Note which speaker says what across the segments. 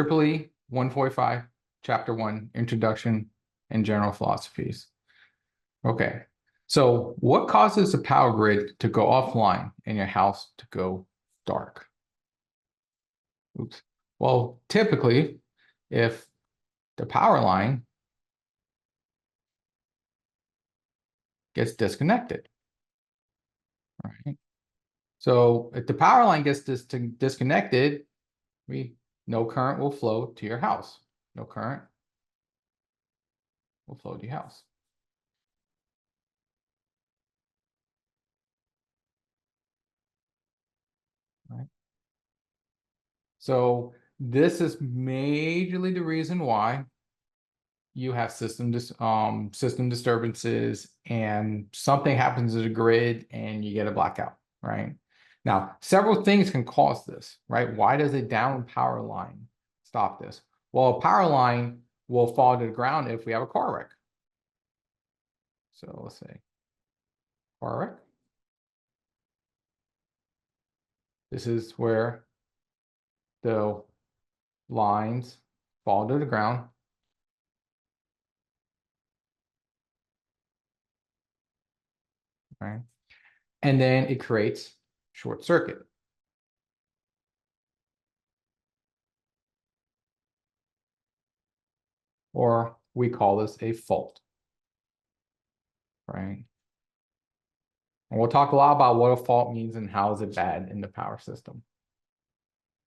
Speaker 1: EEE 145, Chapter 1, Introduction and General Philosophies. Okay, so what causes the power grid to go offline and your house to go dark? Oops. Well, typically, if the power line gets disconnected, right? So if the power line gets disconnected, no current will flow to your house. No current will flow to your house. Right. So this is majorly the reason why you have system disturbances and something happens to the grid and you get a blackout, right? Now, several things can cause this, right? Why does a down power line stop this? Well, a power line will fall to the ground if we have a car wreck. So let's say car wreck. This is where the lines fall to the ground. Right? And then it creates short circuit. Or we call this a fault. Right? And we'll talk a lot about what a fault means and how is it bad in the power system.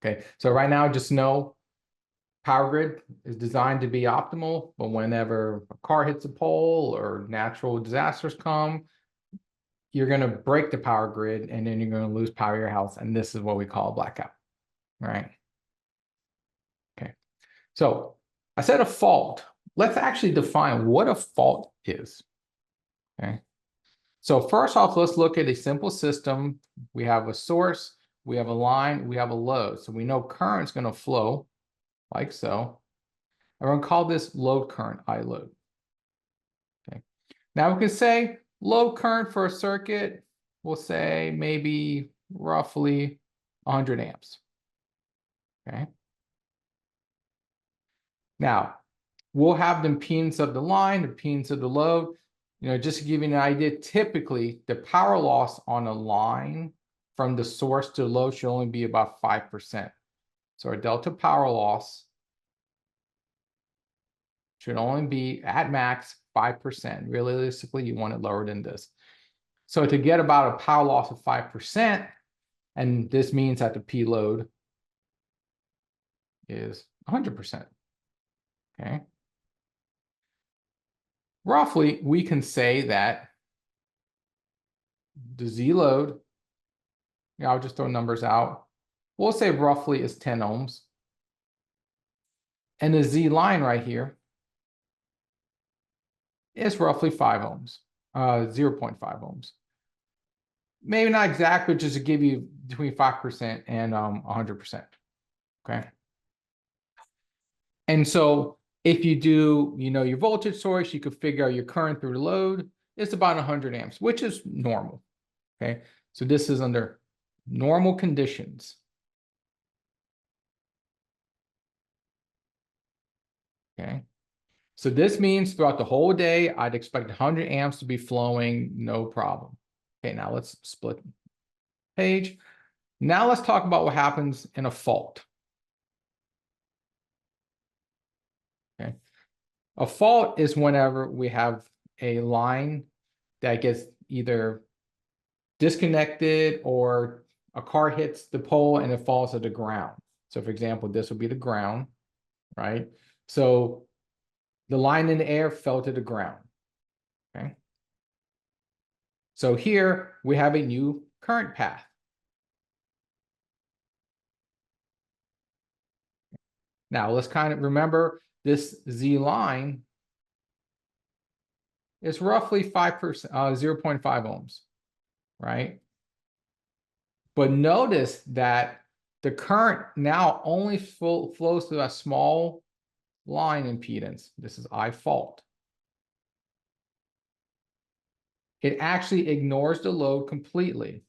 Speaker 1: Okay, so right now, just know power grid is designed to be optimal, but whenever a car hits a pole or natural disasters come, you're going to break the power grid and then you're going to lose power to your house. And this is what we call a blackout, right? Okay, so I said a fault. Let's actually define what a fault is. Okay, so first off, let's look at a simple system. We have a source, we have a line, we have a load. So we know current's going to flow like so. And we're going to call this load current, I load. Okay. Now we can say load current for a circuit, we'll say maybe roughly 100 amps. Okay. Now, we'll have the impedance of the line, the impedance of the load. Just to give you an idea, typically the power loss on a line from the source to the load should only be about 5%. So our delta power loss should only be at max 5%. Realistically, you want it lower than this. So to get about a power loss of 5%, and this means that the P load is 100%. Okay. Roughly, we can say that the Z load, I'll just throw numbers out. We'll say roughly is 10 ohms. And the Z line right here is roughly 5 ohms, 0.5 ohms. Maybe not exactly, just to give you between 5% and 100%. Okay. And so if you do, your voltage source, you could figure out your current through the load. It's about 100 amps, which is normal. Okay. So this is under normal conditions. Okay. So this means throughout the whole day, I'd expect 100 amps to be flowing, no problem. Okay, now let's split page. Now let's talk about what happens in a fault. Okay. A fault is whenever we have a line that gets either disconnected or a car hits the pole and it falls to the ground. So for example, this would be the ground, right? So the line in the air fell to the ground, okay? So here we have a new current path. Now let's kind of remember this Z line is roughly 5%, 0.5 ohms, right? But notice that the current now only flows through a small line impedance. This is I fault. It actually ignores the load completely.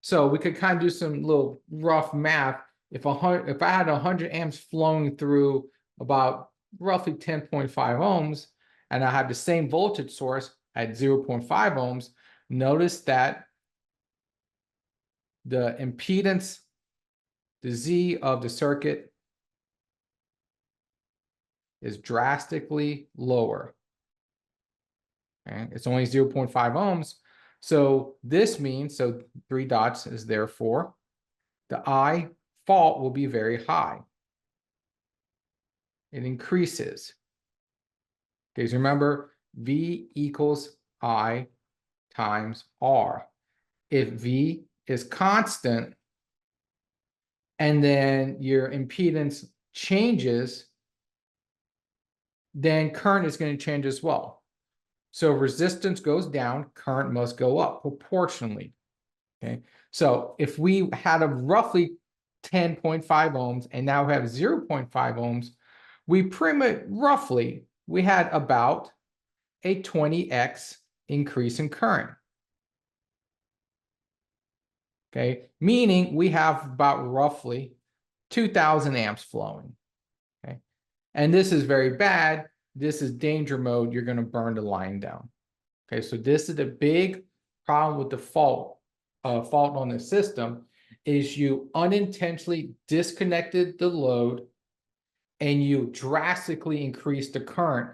Speaker 1: So we could kind of do some little rough math. if I had 100 amps flowing through about roughly 10.5 ohms, and I have the same voltage source at 0.5 ohms, notice that the impedance, the Z of the circuit, is drastically lower. Okay, it's only 0.5 ohms. So this means, so 3 dots is therefore, the I fault will be very high. It increases. Okay, so remember, V equals I times R. If V is constant, and then your impedance changes, then current is going to change as well. So resistance goes down, current must go up proportionally. Okay, so if we had a roughly 10.5 ohms and now have 0.5 ohms, we roughly we had about a 20x increase in current. Okay, meaning we have about roughly 2,000 amps flowing. Okay, and this is very bad. This is danger mode. You're going to burn the line down. Okay, so this is the big problem with the fault on the system, is you unintentionally disconnected the load and you drastically increase the current,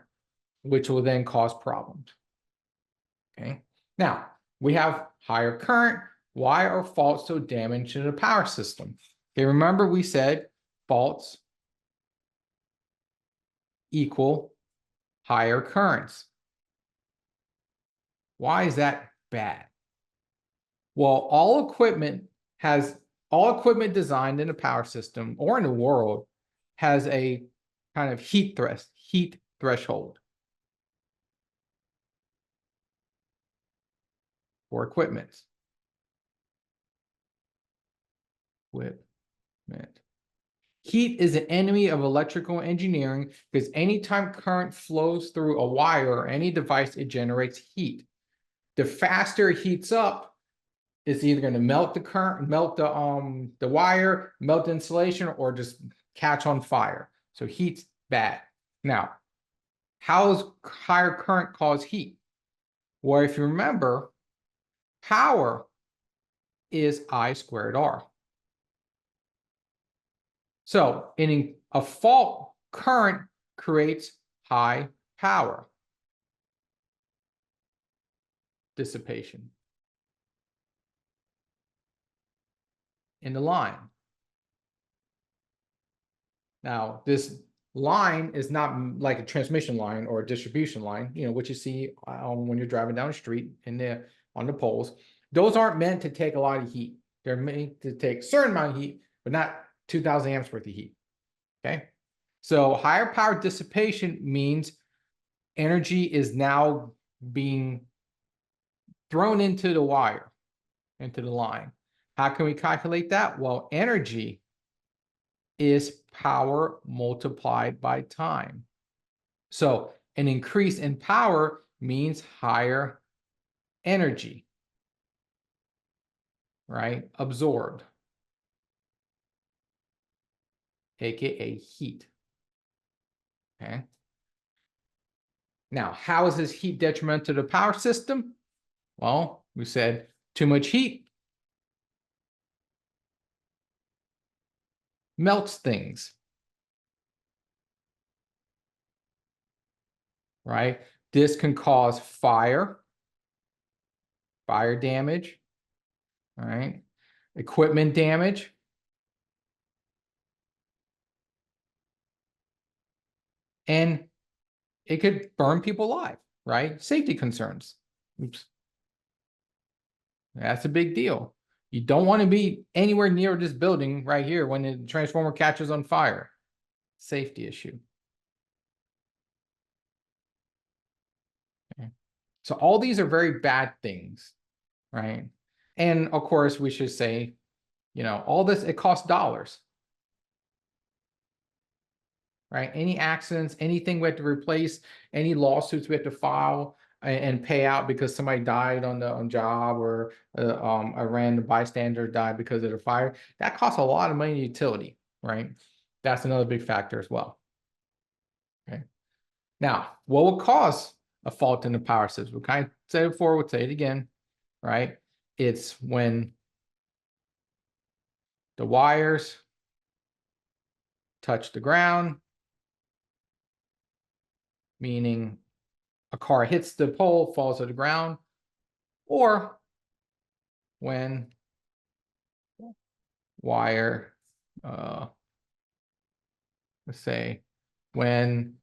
Speaker 1: which will then cause problems. Okay, now we have higher current. Why are faults so damaging to the power system? Okay, remember we said faults equal higher currents. Why is that bad? Well, all equipment designed in a power system or in the world has a kind of heat threshold for equipment. Heat is an enemy of electrical engineering because anytime current flows through a wire or any device, it generates heat. The faster it heats up, it's either going to melt the current, melt the wire, melt the insulation, or just catch on fire. So heat's bad. Now, how does higher current cause heat? Well, if you remember, power is I squared R. So in a fault, current creates high power dissipation in the line. Now, this line is not like a transmission line or a distribution line, what you see when you're driving down the street on the poles. Those aren't meant to take a lot of heat. They're meant to take a certain amount of heat, but not 2,000 amps worth of heat. Okay, so higher power dissipation means energy is now being thrown into the wire, into the line. How can we calculate that? Well, energy is power multiplied by time. So an increase in power means higher energy, right? Absorbed, aka heat. Okay. Now, how is this heat detrimental to the power system? Well, we said too much heat melts things, right? This can cause fire damage, right? Equipment damage. And it could burn people alive, right? Safety concerns. Oops. That's a big deal. You don't want to be anywhere near this building right here when the transformer catches on fire. Safety issue. Okay. So all these are very bad things, right? And of course, we should say, all this, it costs dollars, right? Any accidents, anything we have to replace, any lawsuits we have to file, and pay out because somebody died on the job, or a random bystander died because of the fire, that costs a lot of money in utility, right? That's another big factor as well. Okay. Now, what will cause a fault in the power system? We kind of said it before, we'll say it again, right? It's when the wires touch the ground, meaning a car hits the pole, falls to the ground, or when wire, let's say, when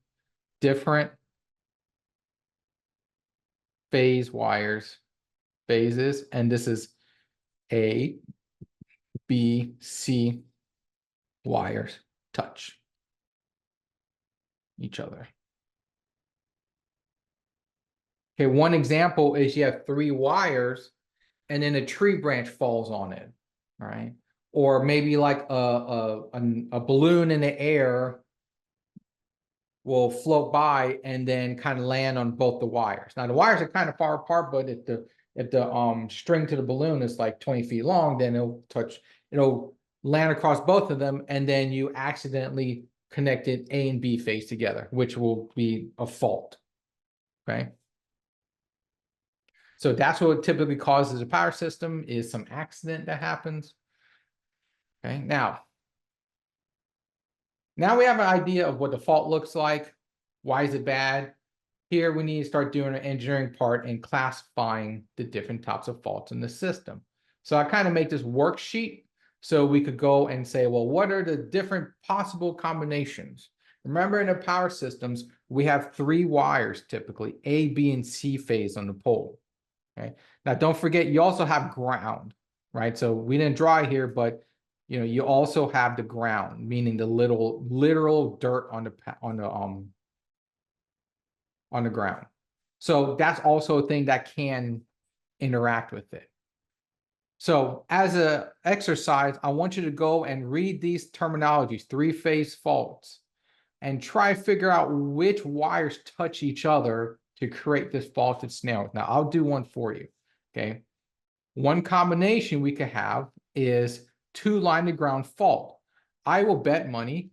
Speaker 1: different phases, and this is A, B, C wires touch each other. Okay, one example is you have 3 wires and then a tree branch falls on it, right? Or maybe like a balloon in the air will float by and then kind of land on both the wires. Now the wires are kind of far apart, but if the string to the balloon is like 20 feet long, then it'll land across both of them, and then you accidentally connected A and B phase together, which will be a fault. Okay. So that's what typically causes a power system, is some accident that happens. Okay. Now we have an idea of what the fault looks like. Why is it bad? Here we need to start doing an engineering part and classifying the different types of faults in the system. So I kind of make this worksheet so we could go and say, well, what are the different possible combinations? Remember, in the power systems, we have 3 wires typically, A, B, and C phase on the pole. Okay. Now, don't forget, you also have ground, right? So we didn't draw it here, but you also have the ground, meaning the literal dirt on the ground. So that's also a thing that can interact with it. So as an exercise, I want you to go and read these terminologies, 3-phase faults, and try to figure out which wires touch each other to create this faulted scenario. Now, I'll do one for you, okay? One combination we could have is 2 line to ground fault. I will bet money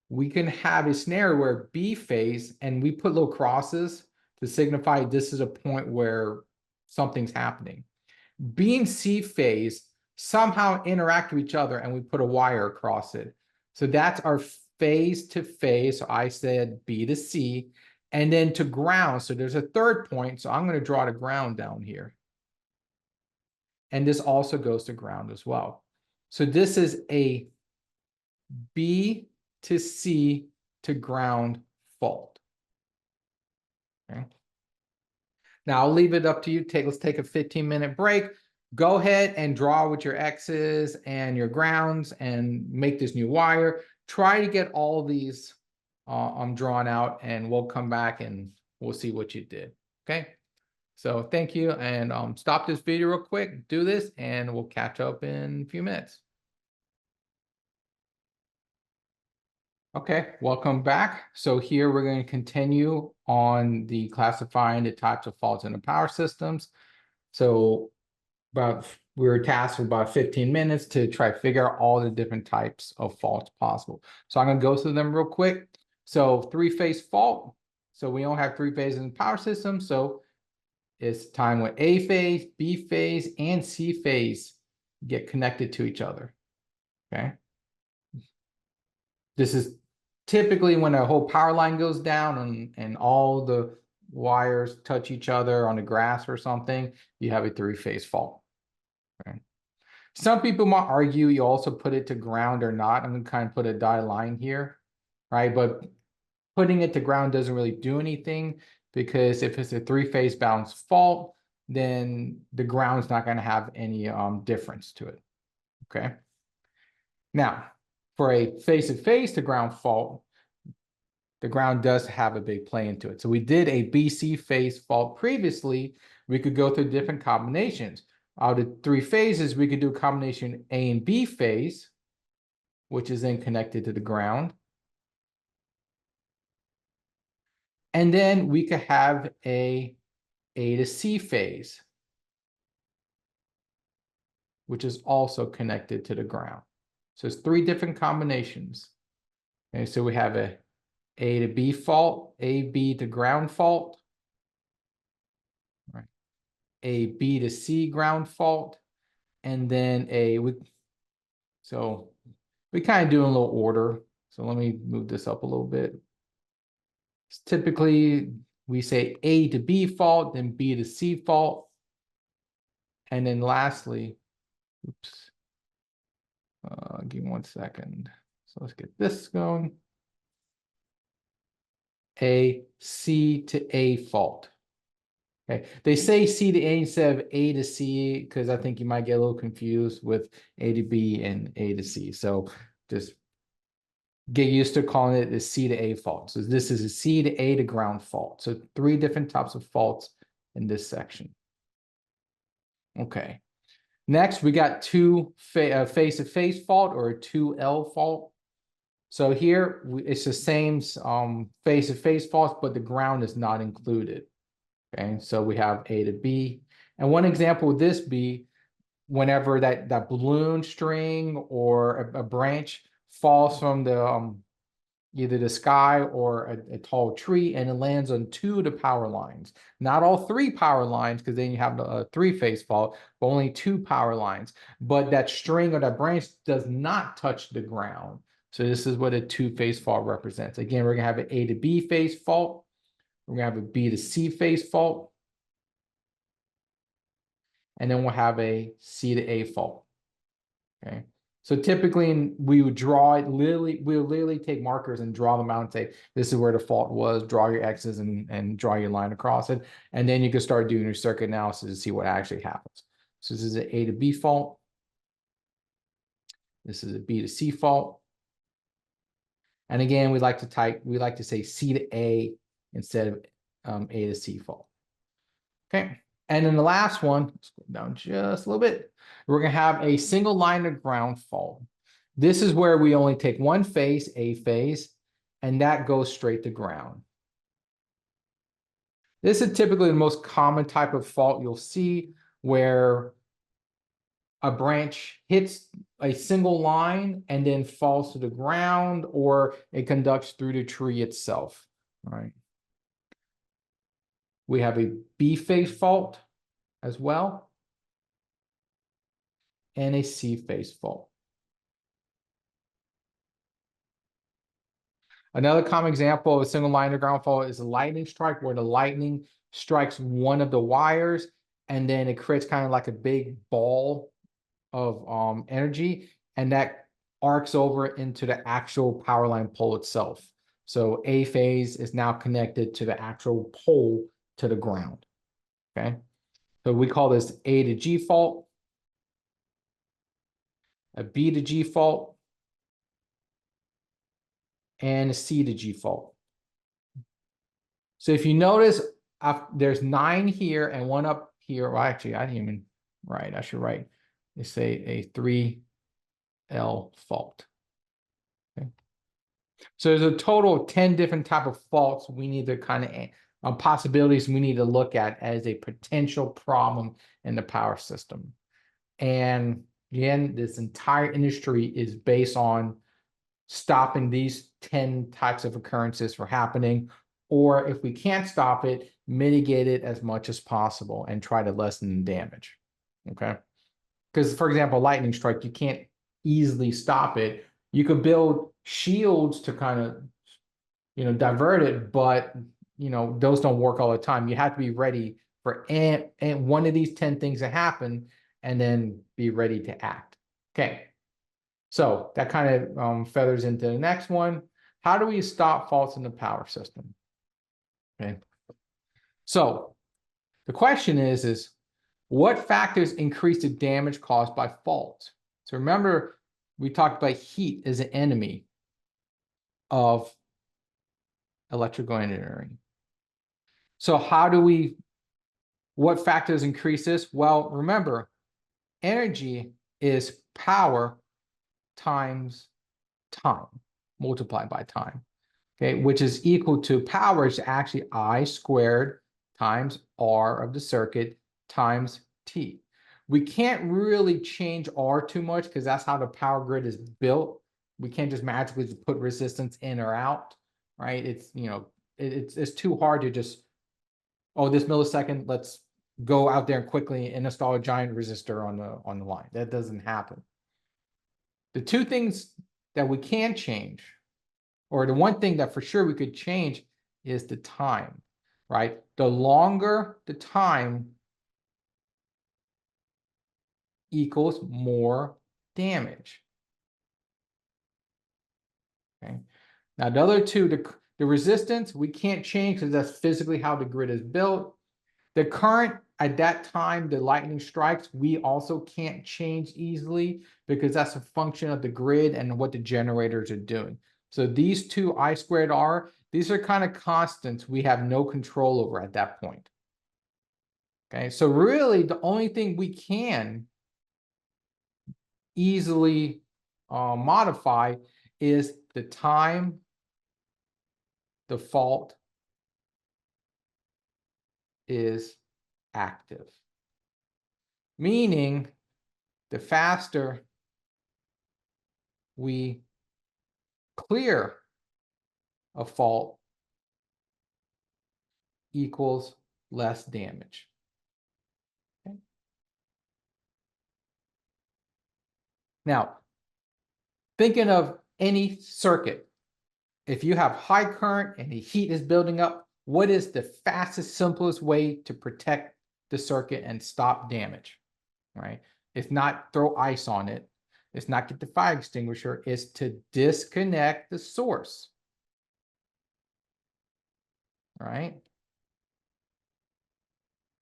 Speaker 1: we can have a scenario where B phase, and we put little crosses to signify this is a point where something's happening. B and C phase somehow interact with each other, and we put a wire across it. So that's our phase to phase. So I said B to C, and then to ground. So there's a third point. So I'm going to draw the ground down here. And this also goes to ground as well. So this is a B to C to ground fault. Okay. Now I'll leave it up to you. Let's take a 15-minute break. Go ahead and draw with your X's and your grounds and make this new wire. Try to get all of these drawn out, and we'll come back and we'll see what you did. Okay. So thank you, and stop this video real quick, do this, and we'll catch up in a few minutes. Okay, welcome back. So here we're going to continue on the classifying the types of faults in the power systems. So we were tasked with about 15 minutes to try to figure out all the different types of faults possible. So I'm going to go through them real quick. So 3-phase fault. So we don't have 3 phases in the power system. So it's time when A phase, B phase, and C phase get connected to each other. Okay. This is typically when a whole power line goes down and all the wires touch each other on the grass or something, you have a 3-phase fault. Okay. Some people might argue you also put it to ground or not. I'm going to kind of put a dotted line here, right? But putting it to ground doesn't really do anything, because if it's a 3-phase balanced fault, then the ground's not going to have any difference to it. Okay. Now, for a phase-to-phase to ground fault, the ground does have a big play into it. So we did a BC phase fault previously. We could go through different combinations. Out of 3 phases, we could do a combination A and B phase, which is then connected to the ground. And then we could have a A to C phase, which is also connected to the ground. So it's three different combinations. Okay, so we have a to B fault, A, B to ground fault, right? A, B to C ground fault, and then so we kind of do in a little order. So let me move this up a little bit. Typically, we say A to B fault, then B to C fault. And then lastly, oops, give me 1 second. So let's get this going. A, C to A fault. Okay, they say C to A instead of A to C because I think you might get a little confused with A to B and A to C. So just get used to calling it a C to A fault. So this is a C to A to ground fault. So three different types of faults in this section. Okay. Next, we got two face-to-face fault or a 2L fault. So here it's the same face-to-face fault, but the ground is not included. Okay, so we have A to B. And one example would this be whenever that balloon string or a branch falls from the either the sky or a tall tree and it lands on two of the power lines. Not all three power lines, because then you have a three-phase fault, but only two power lines. But that string or that branch does not touch the ground. So this is what a two-phase fault represents. Again, we're gonna have an A to B phase fault. We're gonna have a B to C phase fault. And then we'll have a C to A fault. Okay. So typically we would draw it we'll literally take markers and draw them out and say, this is where the fault was, draw your X's and draw your line across it. And then you can start doing your circuit analysis to see what actually happens. So this is an A to B fault. This is a B to C fault. And again, we like to say C to A instead of A to C fault. Okay. And then the last one, let's go down just a little bit. We're going to have a single line of ground fault. This is where we only take one phase, A phase, and that goes straight to ground. This is typically the most common type of fault you'll see where a branch hits a single line and then falls to the ground, or it conducts through the tree itself. All right. We have a B phase fault as well, and a C phase fault. Another common example of a single line of ground fault is a lightning strike, where the lightning strikes one of the wires, and then it creates kind of like a big ball of energy, and that arcs over into the actual power line pole itself. So A phase is now connected to the actual pole to the ground. Okay, so we call this A to G fault, a B to G fault, and a C to G fault. So if you notice, there's 9 here and 1 up here. Well, actually, I didn't even write. I should write. They say a 3L fault. Okay. So there's a total of 10 different type of faults we need to kind of possibilities we need to look at as a potential problem in the power system. And again, this entire industry is based on stopping these 10 types of occurrences from happening, or if we can't stop it, mitigate it as much as possible and try to lessen the damage. Okay. Because, for example, lightning strike, you can't easily stop it. You could build shields to kind of, divert it, but, those don't work all the time. You have to be ready for and one of these 10 things to happen and then be ready to act. Okay. So that kind of feathers into the next one. How do we stop faults in the power system? Okay. So the question is what factors increase the damage caused by faults? So remember, we talked about heat as an enemy of electrical engineering. So what factors increase this? Well, remember, energy is power times time multiplied by time, okay, which is equal to power is actually I squared times R of the circuit times T. We can't really change R too much because that's how the power grid is built. We can't just magically just put resistance in or out, right? It's, you know, it's too hard to just, oh, this millisecond, let's go out there and quickly install a giant resistor on the line. That doesn't happen. The two things that we can change, or the one thing that for sure we could change, is the time, right? The longer the time equals more damage. Okay. Now the other two, the resistance, we can't change because that's physically how the grid is built. The current at that time the lightning strikes, we also can't change easily because that's a function of the grid and what the generators are doing. So these two I squared R, these are kind of constants we have no control over at that point. Okay, so really the only thing we can easily modify is the time the fault is active. Meaning the faster we clear a fault equals less damage. Okay. Now, thinking of any circuit, if you have high current and the heat is building up, what is the fastest, simplest way to protect the circuit and stop damage, right? It's not throw ice on it. It's not get the fire extinguisher. It's to disconnect the source, right?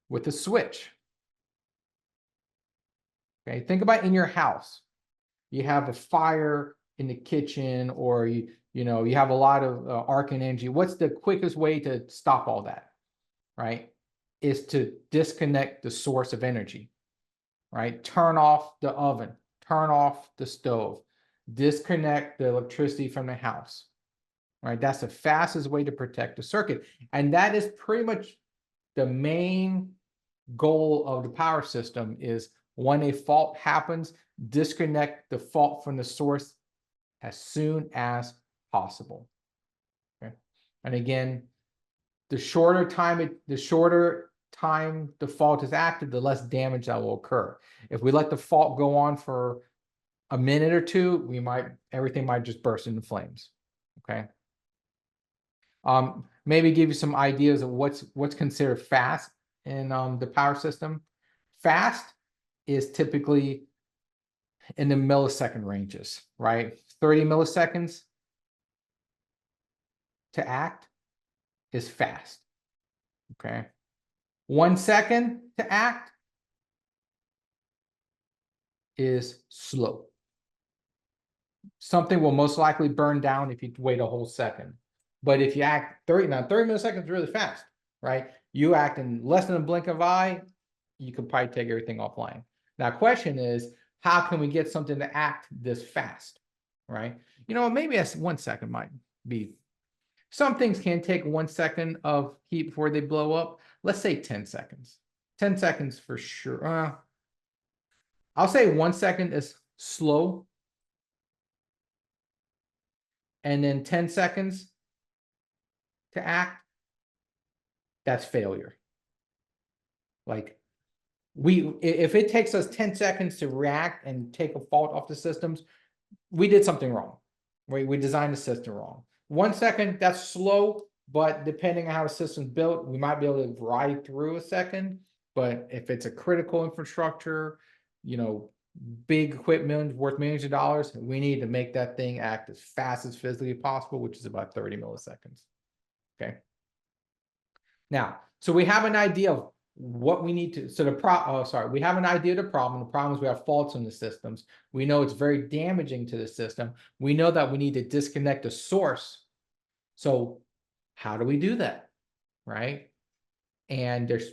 Speaker 1: With a switch. Okay, think about in your house. You have a fire in the kitchen, or you have a lot of arcing energy. What's the quickest way to stop all that, right? Is to disconnect the source of energy, right? Turn off the oven, turn off the stove, disconnect the electricity from the house, right? That's the fastest way to protect the circuit. And that is pretty much the main goal of the power system, is when a fault happens, disconnect the fault from the source as soon as possible. Okay. And again, the shorter time the fault is active, the less damage that will occur. If we let the fault go on for a minute or two, everything might just burst into flames. Okay. Maybe give you some ideas of what's considered fast in the power system. Fast is typically in the millisecond ranges, right? 30 milliseconds to act is fast. Okay. 1 second to act is slow. Something will most likely burn down if you wait a whole second. But if you act 30 milliseconds is really fast, right? You act in less than a blink of an eye, you could probably take everything offline. Now, question is, how can we get something to act this fast, right? Maybe 1 second might be. Some things can take 1 second of heat before they blow up. Let's say 10 seconds. 10 seconds for sure. I'll say 1 second is slow. And then 10 seconds to act, that's failure. Like, if it takes us 10 seconds to react and take a fault off the systems, we did something wrong. We designed the system wrong. 1 second, that's slow, but depending on how the system's built, we might be able to ride through a second. But if it's a critical infrastructure, big equipment worth millions of dollars, we need to make that thing act as fast as physically possible, which is about 30 milliseconds. Okay. Now, so we have an idea of what we need to, we have an idea of the problem. The problem is we have faults in the systems. We know it's very damaging to the system. We know that we need to disconnect the source. So how do we do that, right? And there's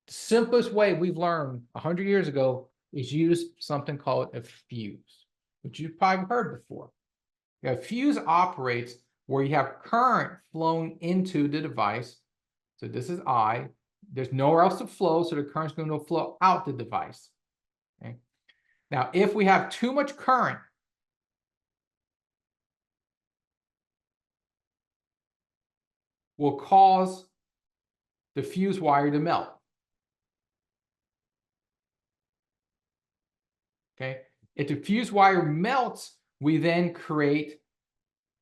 Speaker 1: the simplest way we've learned 100 years ago is use something called a fuse, which you've probably heard before. A fuse operates where you have current flowing into the device. So this is I, There's nowhere else to flow, so the current's going to flow out the device. Okay. Now, if we have too much current, will cause the fuse wire to melt. Okay. If the fuse wire melts, we then create,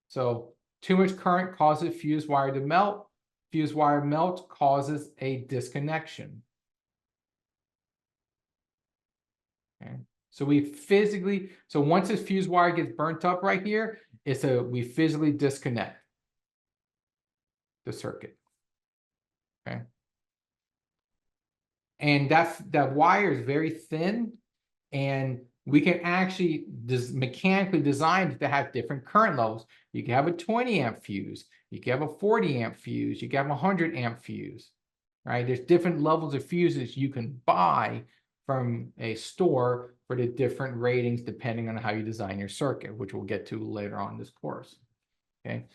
Speaker 1: so too much current causes fuse wire to melt. Fuse wire melt causes a disconnection. Okay. So once this fuse wire gets burnt up right here, we physically disconnect the circuit. Okay. And that wire is very thin, and we can actually mechanically design it to have different current levels. You can have a 20 amp fuse, you can have a 40 amp fuse, you can have a 100 amp fuse, right? There's different levels of fuses you can buy from a store for the different ratings depending on how you design your circuit, which we'll get to later on in this course. Okay.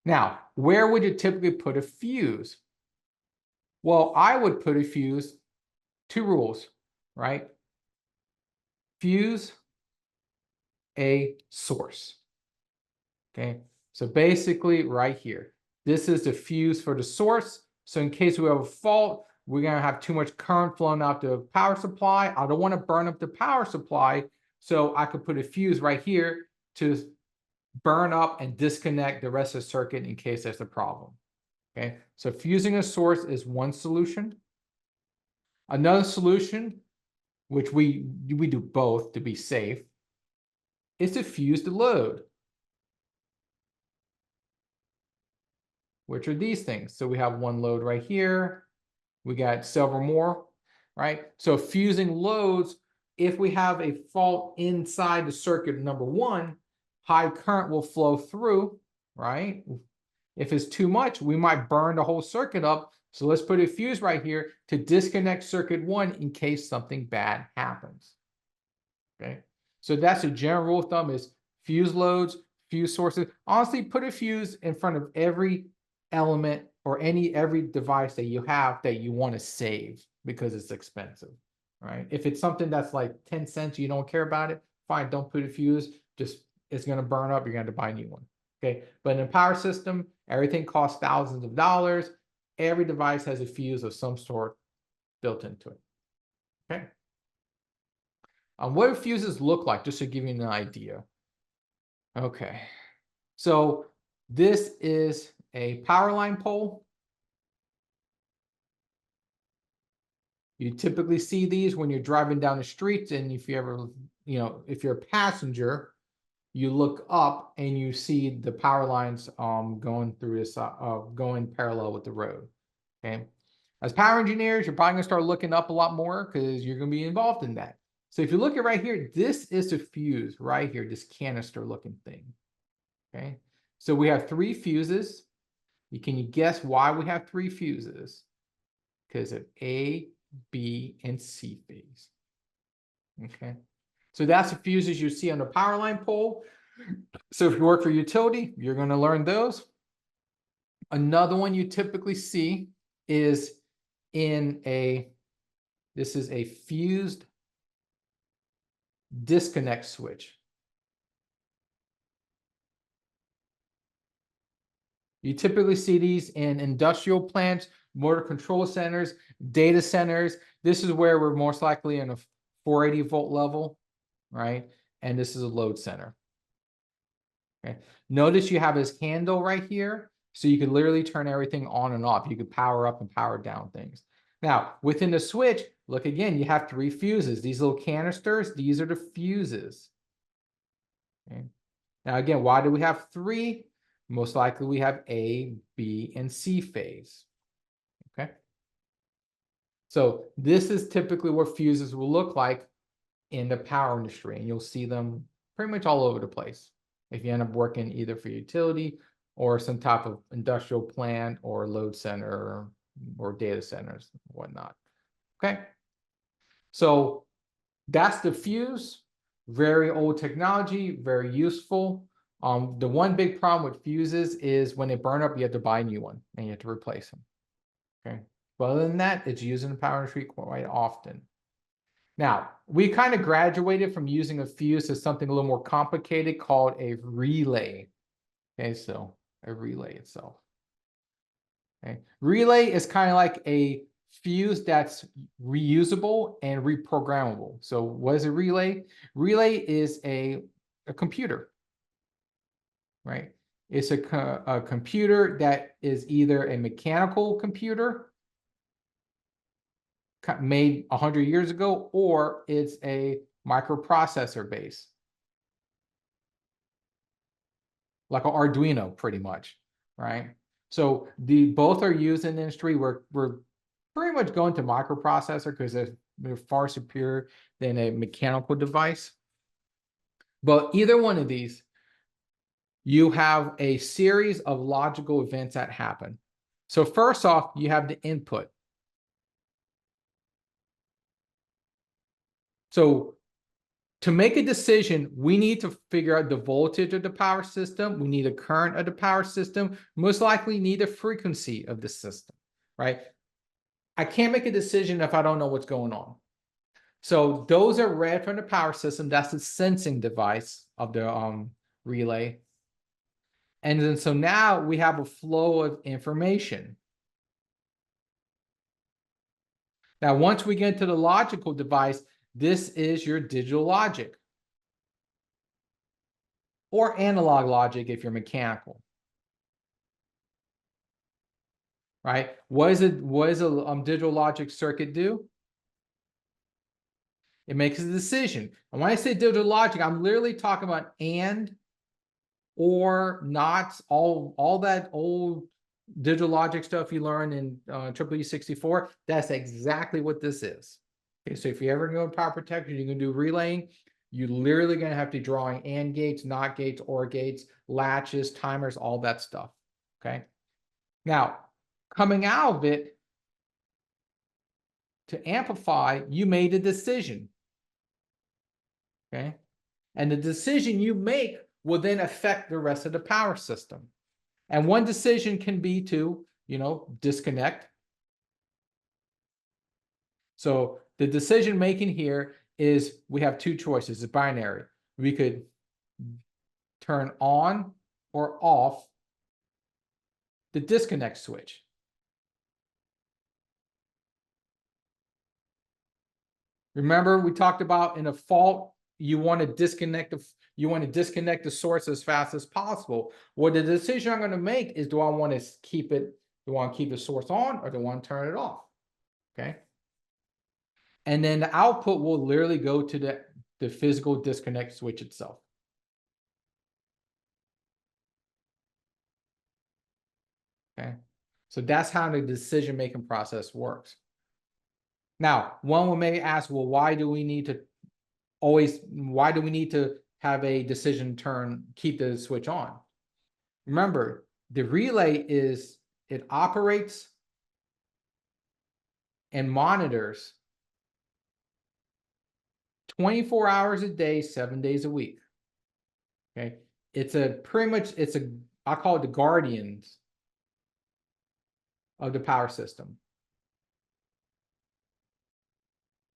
Speaker 1: Now, where would you typically put a fuse? Well, I would put a fuse, two rules, right? Fuse a source. Okay, so basically right here, this is the fuse for the source. So in case we have a fault, we're going to have too much current flowing out the power supply. I don't want to burn up the power supply, so I could put a fuse right here to burn up and disconnect the rest of the circuit in case there's a problem. Okay, so fusing a source is one solution. Another solution, which we do both to be safe, is to fuse the load, which are these things. So we have one load right here. We got several more, right? So fusing loads, if we have a fault inside the circuit, number one, high current will flow through, right? If it's too much, we might burn the whole circuit up. So let's put a fuse right here to disconnect circuit one in case something bad happens. Okay, so that's a general rule of thumb: is fuse loads, fuse sources. Honestly, put a fuse in front of every element or every device that you have that you want to save because it's expensive, right? If it's something that's like 10 cents, you don't care about it, fine, don't put a fuse. Just, it's going to burn up, you're going to buy a new one. Okay, but in a power system, everything costs thousands of dollars. Every device has a fuse of some sort built into it. Okay. What do fuses look like, just to give you an idea? Okay, so this is a power line pole. You typically see these when you're driving down the streets, and if you ever, if you're a passenger, you look up and you see the power lines going through this, going parallel with the road. Okay, as power engineers, you're probably gonna start looking up a lot more because you're gonna be involved in that. So if you look at right here, this is the fuse right here, this canister looking thing. Okay, so we have three fuses. Can you guess why we have three fuses? Because of A, B, and C phase. Okay, so that's the fuses you see on the power line pole. So if you work for utility, you're going to learn those. Another one you typically see is this is a fused disconnect switch. You typically see these in industrial plants, motor control centers, data centers. This is where we're most likely in a 480 volt level, right? And this is a load center. Okay. Notice you have this handle right here, so you could literally turn everything on and off. You could power up and power down things. Now, within the switch, look again, you have three fuses. These little canisters, these are the fuses. Okay. Now, again, why do we have three? Most likely we have A, B, and C phase. Okay. So this is typically what fuses will look like in the power industry, and you'll see them pretty much all over the place if you end up working either for utility or some type of industrial plant or load center or data centers, and whatnot. Okay. So that's the fuse. Very old technology, very useful. The one big problem with fuses is when they burn up, you have to buy a new one and you have to replace them. Okay. But other than that, it's used in the power industry quite often. Now, we kind of graduated from using a fuse to something a little more complicated called a relay. Okay, so a relay itself. Okay, relay is kind of like a fuse that's reusable and reprogrammable. So what is a relay? Relay is a computer, right? It's a computer that is either a mechanical computer made 100 years ago, or it's a microprocessor base, like an Arduino, pretty much, right? So both are used in the industry. We're pretty much going to microprocessor because they're far superior than a mechanical device. But either one of these, you have a series of logical events that happen. So first off, you have the input. So to make a decision, we need to figure out the voltage of the power system. We need a current of the power system. Most likely need a frequency of the system, right? I can't make a decision if I don't know what's going on. So those are read from the power system. That's the sensing device of the relay. And then so now we have a flow of information. Now, once we get into the logical device, this is your digital logic or analog logic if you're mechanical. Right? What does a digital logic circuit do? It makes a decision. And when I say digital logic, I'm literally talking about and, or, not, all that old digital logic stuff you learned in EEE 64. That's exactly what this is. Okay, so if you ever go to power protection, you're going to do relaying. You're literally going to have to draw in AND gates, NOT gates, OR gates, latches, timers, all that stuff. Okay. Now, coming out of it, to amplify, you made a decision. Okay. And the decision you make will then affect the rest of the power system. And one decision can be to, disconnect. So the decision making here is we have two choices. It's binary. We could turn on or off the disconnect switch. Remember, we talked about in a fault, you want to disconnect the source as fast as possible. Well, the decision I'm going to make is, do I want to keep the source on, or do I want to turn it off? Okay. And then the output will literally go to the physical disconnect switch itself. Okay. So that's how the decision-making process works. Now, one may ask, well, why do we need to have a decision keep the switch on? Remember, the relay it operates and monitors 24 hours a day, 7 days a week. Okay. I call it the guardians of the power system.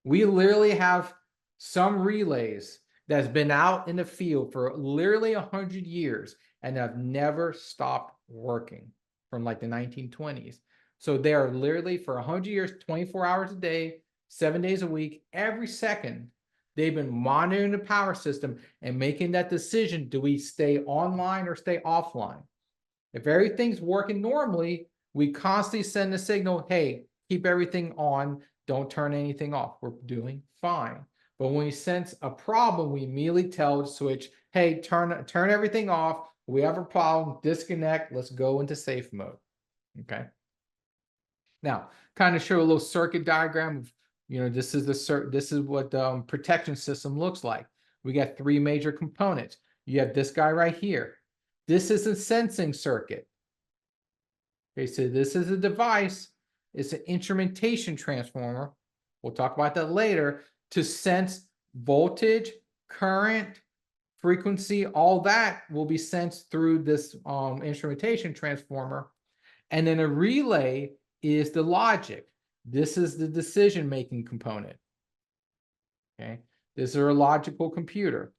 Speaker 1: We literally have some relays that's been out in the field for literally 100 years and have never stopped working from like the 1920s. So they are literally for 100 years, 24 hours a day, 7 days a week, every second, they've been monitoring the power system and making that decision. Do we stay online or stay offline? If everything's working normally, we constantly send the signal, hey, keep everything on. Don't turn anything off. We're doing fine. But when we sense a problem, we immediately tell the switch, hey, turn everything off. We have a problem, disconnect. Let's go into safe mode. Okay. Now, kind of show a little circuit diagram of, this is what the protection system looks like. We got three major components. You have this guy right here. This is a sensing circuit. Okay, so this is a device. It's an instrumentation transformer. We'll talk about that later, to sense voltage, current, frequency, all that will be sensed through this instrumentation transformer. And then a relay is the logic. This is the decision-making component. Okay, this is a logical computer.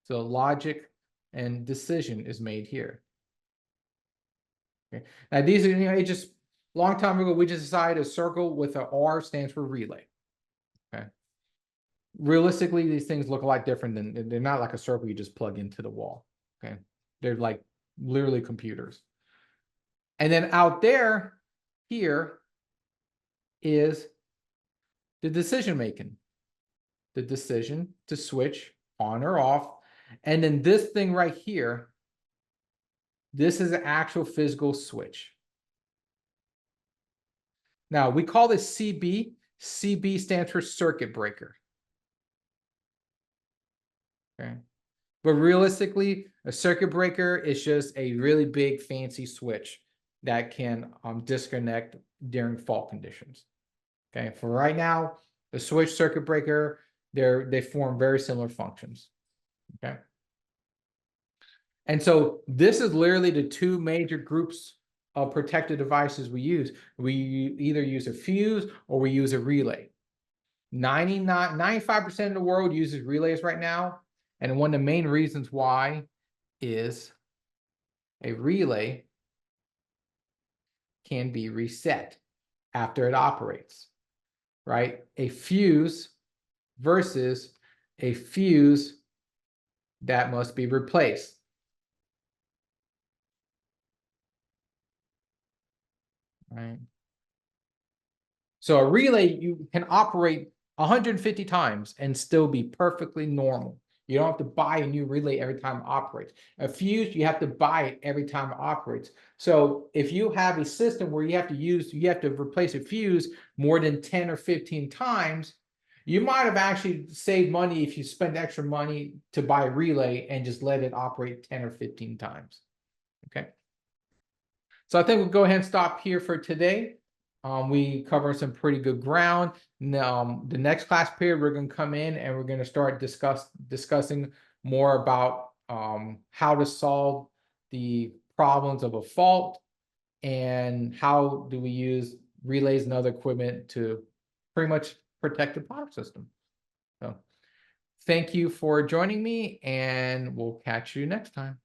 Speaker 1: So logic and decision is made here. Okay, now these are, it just long time ago we just decided a circle with a R stands for relay. Okay, realistically these things look a lot different than, they're not like a circle you just plug into the wall. Okay, they're like literally computers. And then out there, here is the decision making, the decision to switch on or off. And then this thing right here, this is an actual physical switch. Now we call this CB. CB stands for circuit breaker. Okay. But realistically, a circuit breaker is just a really big fancy switch that can disconnect during fault conditions. Okay, for right now, the switch, circuit breaker, they form very similar functions. Okay. And so this is literally the two major groups of protective devices we use. We either use a fuse or we use a relay. 95% of the world uses relays right now. And one of the main reasons why is a relay can be reset after it operates, right? A fuse versus a fuse that must be replaced. Right. So a relay, you can operate 150 times and still be perfectly normal. You don't have to buy a new relay every time it operates. A fuse, you have to buy it every time it operates. So if you have a system where you have to replace a fuse more than 10 or 15 times, you might have actually saved money if you spend extra money to buy a relay and just let it operate 10 or 15 times. Okay. So I think we'll go ahead and stop here for today. We covered some pretty good ground. Now, the next class period, we're going to come in and we're going to start discussing more about how to solve the problems of a fault and how do we use relays and other equipment to pretty much protect the power system. So thank you for joining me, and we'll catch you next time.